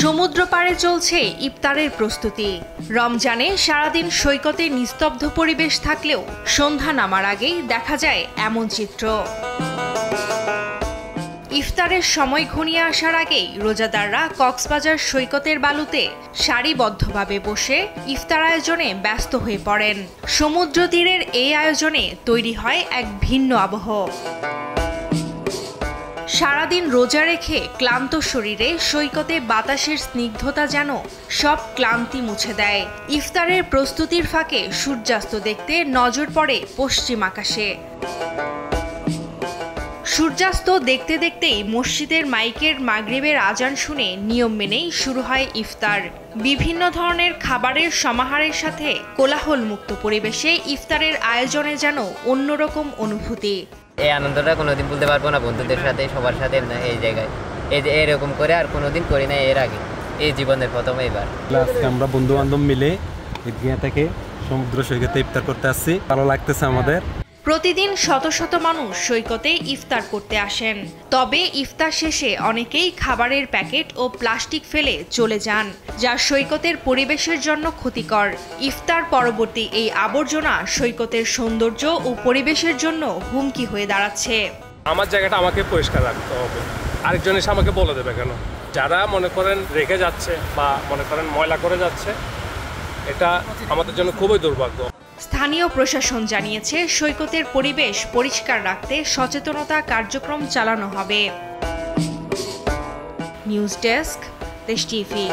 সমুদ্র পাড়ে চলছে ইফতারের প্রস্তুতি। রমজানে সারাদিন সৈকতে নিস্তব্ধ পরিবেশ থাকলেও সন্ধ্যা নামার আগেই দেখা যায় এমন চিত্র। ইফতারের সময় ঘনিয়ে আসার আগেই রোজাদাররা কক্সবাজার সৈকতের বালুতে সারিবদ্ধভাবে বসে ইফতার আয়োজনে ব্যস্ত হয়ে পড়েন। সমুদ্র তীরের এই আয়োজনে তৈরি হয় এক ভিন্ন আবহ। সারাদিন রোজা রেখে ক্লান্ত শরীরে সৈকতে বাতাসের স্নিগ্ধতা যেন সব ক্লান্তি মুছে দেয়। ইফতারের প্রস্তুতির ফাঁকে সূর্যাস্ত দেখতে নজর পড়ে পশ্চিম আকাশে। সূর্যাস্ত দেখতে দেখতেই মসজিদের মাইকের মাগরিবের আজান শুনে নিয়ম মেনেই শুরু হয় ইফতার। বিভিন্ন ধরনের খাবারের সমাহারের সাথে কোলাহল মুক্ত পরিবেশে ইফতারের আয়োজনে যেন অন্যরকম অনুভূতি। এই আনন্দটা কোনোদিন বলতে পারবো না, বন্ধুদের সাথে সবার সাথে এই জায়গায় এরকম করে আর কোনোদিন করি না এর আগে, এই জীবনের প্রথম এবার। আমরা বন্ধু বান্ধব মিলে ঈদগাহ থেকে সমুদ্র সৈকতে ইফতার করতে আসছি, ভালো লাগতেছে আমাদের। প্রতিদিন শত শত মানুষ সৈকতে ইফতার করতে আসেন, তবে ইফতার শেষে অনেকেই খাবারের প্যাকেট ও প্লাস্টিক ফেলে চলে যান, যা সৈকতের পরিবেশের জন্য ক্ষতিকর। ইফতার পরবর্তী এই আবর্জনা সৈকতের সৌন্দর্য ও পরিবেশের জন্য হুমকি হয়ে দাঁড়াচ্ছে। আমার জায়গাটা আমাকে পরিষ্কার রাখতে হবে, আরেকজন এসে আমাকে বলে দেবে কেন? যারা মনে করেন রেখে যাচ্ছে বা মনে করেন ময়লা করে যাচ্ছে, এটা আমাদের জন্য খুবই দুর্ভাগ্য। স্থানীয় প্রশাসন জানিয়েছে সৈকতের পরিবেশ পরিষ্কার রাখতে সচেতনতা কার্যক্রম চালানো হবে। নিউজ ডেস্ক, দেশ টিভি।